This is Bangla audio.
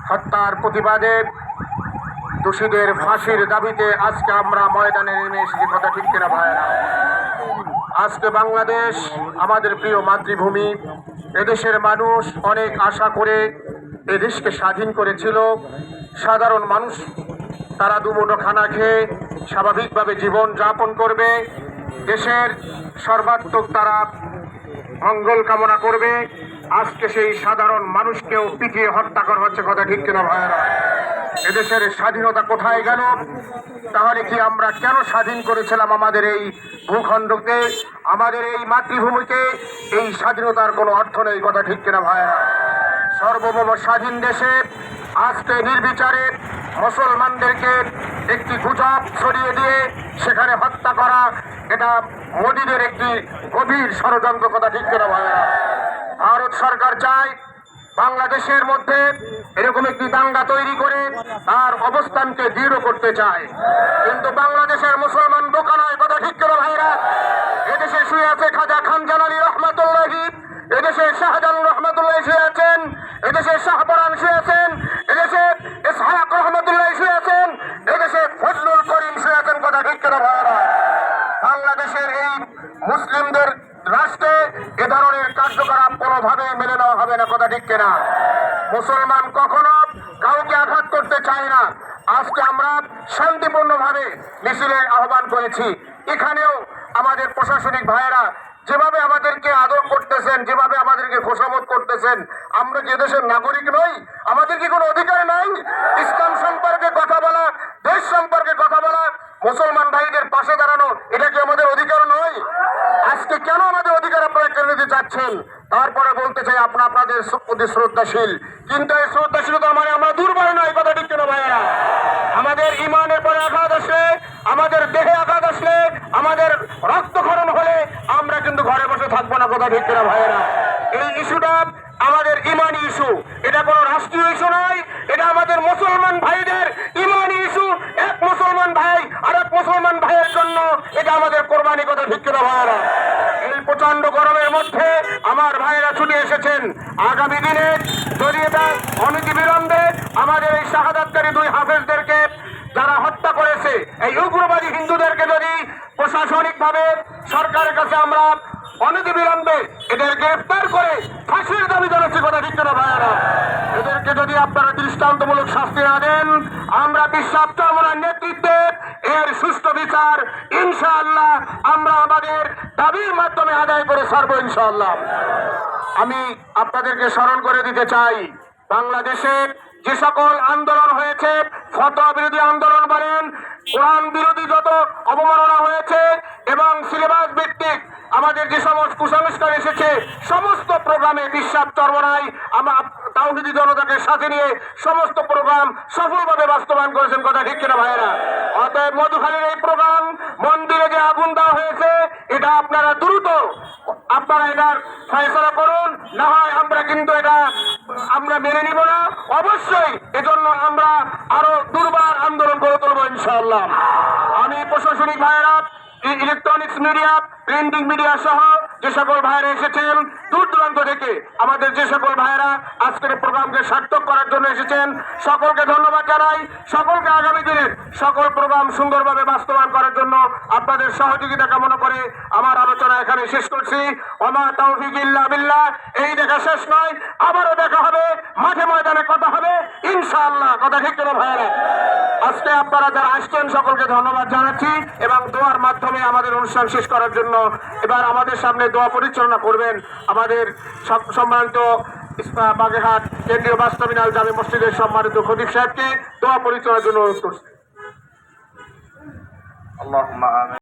হত্যার প্রতিবাদে দোষীদের ফাঁসির দাবিতে আজকে আমরা ময়দানে নেমে এসেছি। কথা ঠিক কিনা ভাইয়েরা? আজকে বাংলাদেশ আমাদের প্রিয় মাতৃভূমি। এদেশের মানুষ অনেক আশা করে এদেশকে স্বাধীন করেছিল। সাধারণ মানুষ তারা দুমুঠো খানা খেয়ে স্বাভাবিকভাবে জীবন যাপন করবে, দেশের সর্বাত্মক তারা মঙ্গল কামনা করবে। আজকে সেই সাধারণ মানুষকেও পিটিয়ে হত্যা করা হচ্ছে। কথা ঠিক কিনা ভাইয়েরা? এদেশের স্বাধীনতা কোথায় গেল? তাহলে কি আমরা কেন স্বাধীন করেছিলাম আমাদের এই ভূখণ্ডকে, আমাদের এই মাতৃভূমিকে? এই স্বাধীনতার কোনো অর্থ নেই। কথা ঠিক কিনা ভাইয়েরা? সার্বভৌম স্বাধীন দেশে আজকে নির্বিচারে মুসলমানদেরকে একটি গুজব ছড়িয়ে দিয়ে সেখানে হত্যা করা, এটা মোদীদের একটি গভীর ষড়যন্ত্র। কথা ঠিক কিনা ভাইয়েরা? ভারত সরকার চায় বাংলাদেশের মধ্যে এরকম একটি দাঙ্গা তৈরি করে তার অবস্থানকে দৃঢ় করতে চায়, কিন্তু বাংলাদেশের মুসলমান বোকা নয়। কথা ঠিক কিনা ভাইরা? এদেশে শুয়ে আছে খাজা খান জালালী রহমাতুল্লাহি, এদেশে শাহজালাল রহমাতুল্লাহি শুয়ে আছেন, এদেশে শাহপরান শুয়ে আছেন, এদেশে ইসহাক রহমাতুল্লাহি শুয়ে আছেন, এদেশে ফজলুল করিম শুয়ে আছেন। কথা ঠিক কিনা ভাইরা? বাংলাদেশের এই মুসলিমদের রাষ্ট্রে এ ধরনের কার্যকলাপ কোনোভাবেই মেনে নেওয়া হবে না। কথা ঠিক কিনা? মুসলমান কখনো কাউকে আঘাত করতে চায় না। আজকে আমরা শান্তিপূর্ণভাবে মিছিলের আহ্বান করেছি। এখানেও আমাদের প্রশাসনিক ভাইয়েরা যেভাবে আমাদেরকে আদর করতেছেন, যেভাবে আমাদেরকে খোশামত করতেছেন, আমরা যে দেশের নাগরিক নই? আমাদের কি কোনো অধিকার নাই ইসলাম সম্পর্কে কথা বলা, দেশ সম্পর্কে কথা বলা, মুসলমান ভাইদের পাশে দাঁড়ানো? এটা কি আমাদের অধিকার নয়? আজকে কেন আমাদের অধিকার আপনারা কেড়ে নিতে চাচ্ছেন? তারপরে বলতে চাই আপনাদের প্রতি শ্রদ্ধাশীল, কিন্তু এই শ্রদ্ধাশীলতা মানে আমরা দুর্বল নয়। কথা ঠিক কিনা ভাইয়েরা? আমাদের ইমানের পরে আঘাত আসলে, আমাদের দেহে আঘাত আসলে, আমাদের রক্তক্ষরণ হলে আমরা কিন্তু ঘরে বসে থাকবো না। কথা ঠিক কিনা ভাইয়েরা? এই ইস্যুটা আমাদের ইমানি ইস্যু, এটা কোনো রাষ্ট্রীয় ইস্যু নয়, এটা আমাদের মুসলমান ভাইদের ইমানি ইস্যু। এক মুসলমান ভাই আর এক মুসলমান ভাইয়ের জন্য এটা আমাদের কোরবানি। কথা ঠিক কিনা ভাইয়েরা? এই প্রচন্ড গরমের মধ্যে আমার ভাইয়েরা ছুটে এসেছেন। আগামী দিনে যদি এটা অনতিবিলম্বে আমাদের এই শাহাদাতকারী দুই হাফেজদেরকে যারা হত্যা করেছে, এই উগ্রবাদী হিন্দুদেরকে যদি প্রশাসনিকভাবে সরকারের কাছে আমরা অনতিবিলম্বে এদের গ্রেফতার করে ফাঁসির দাবি জানাচ্ছি। কথা ঠিক কিনা ভাইয়েরা? এদেরকে যদি আপনারা দৃষ্টান্তমূলক শাস্তি না দেন, আমরা বিশ্বাস চরমনার নেতৃত্বে এর সুষ্ঠু বিচার ইনশাআল্লাহ আমরা আমাদের দাবির মাধ্যমে আদায় করে ছাড়বো ইনশাআল্লাহ। আমি আপনাদেরকে স্মরণ করে দিতে চাই, বাংলাদেশে যে সকল আন্দোলন হয়েছে, ফতোয়া বিরোধী আন্দোলন বলেন, কোরআন বিরোধী যত অবমাননা হয়েছে এবং সিলেবাস ভিত্তিক আমাদের যে সমস্ত কুসংস্কার এসেছে, সমস্ত প্রোগ্রামে বিশ্বাস চরমনাই তাওহীদি জনতাকে সাথে নিয়ে সমস্ত প্রোগ্রাম সফলভাবে বাস্তবায়ন করেছেন। কথা ঠিক কিনা ভাইয়েরা? অতএব মধুখালীর এই প্রোগ্রাম, মন্দিরে যে আগুন দেওয়া হয়েছে, এটা আপনারা দ্রুত আপনারা এটার ফয়সালা করুন, না হয় আমরা কিন্তু এটা আমরা মেনে নিব না। অবশ্যই এজন্য আমরা আরো দুর্বার আন্দোলন করে তুলবো ইনশাআল্লাহ। আমি প্রশাসনিক ভাইয়েরা, ইলেকট্রনিক্স মিডিয়া, প্রিন্টিং মিডিয়া সহ যে সকল ভাইয়েরা এসেছেন দূর দূরান্ত থেকে, আমাদের যে সকল ভাইয়েরা আজকের প্রোগ্রামকে সার্থক করার জন্য এসেছেন, সকলকে ধন্যবাদ জানাই। সকলকে আগামী দিনের সকল প্রোগ্রাম সুন্দরভাবে বাস্তবায়ন করার জন্য আপনাদের সহযোগিতা কামনা করে আমার আলোচনা এখানে শেষ করছি। ওমা তাওফিক ইল্লা বিল্লাহ। এই দেখা শেষ নয়, আবারও দেখা হবে, মাঠে ময়দানে কথা হবে ইনশাআল্লাহ। কথা ঠিক কিনা ভাইয়েরা? আজকে আপনারা যারা আসছেন সকলকে ধন্যবাদ জানাচ্ছি এবং দোয়ার মাধ্যমে আমাদের অনুষ্ঠান শেষ করার জন্য এবার আমাদের সামনে দোয়া পরিচালনা করবেন আমাদের সম্মানিত বাগেরহাট কেন্দ্রীয় বাস্তবিনাল জামে মসজিদের সম্মানিত খতিব সাহেবকে দোয়া পরিচালনার জন্য অনুরোধ করছি। আল্লাহুম্মা আমিন।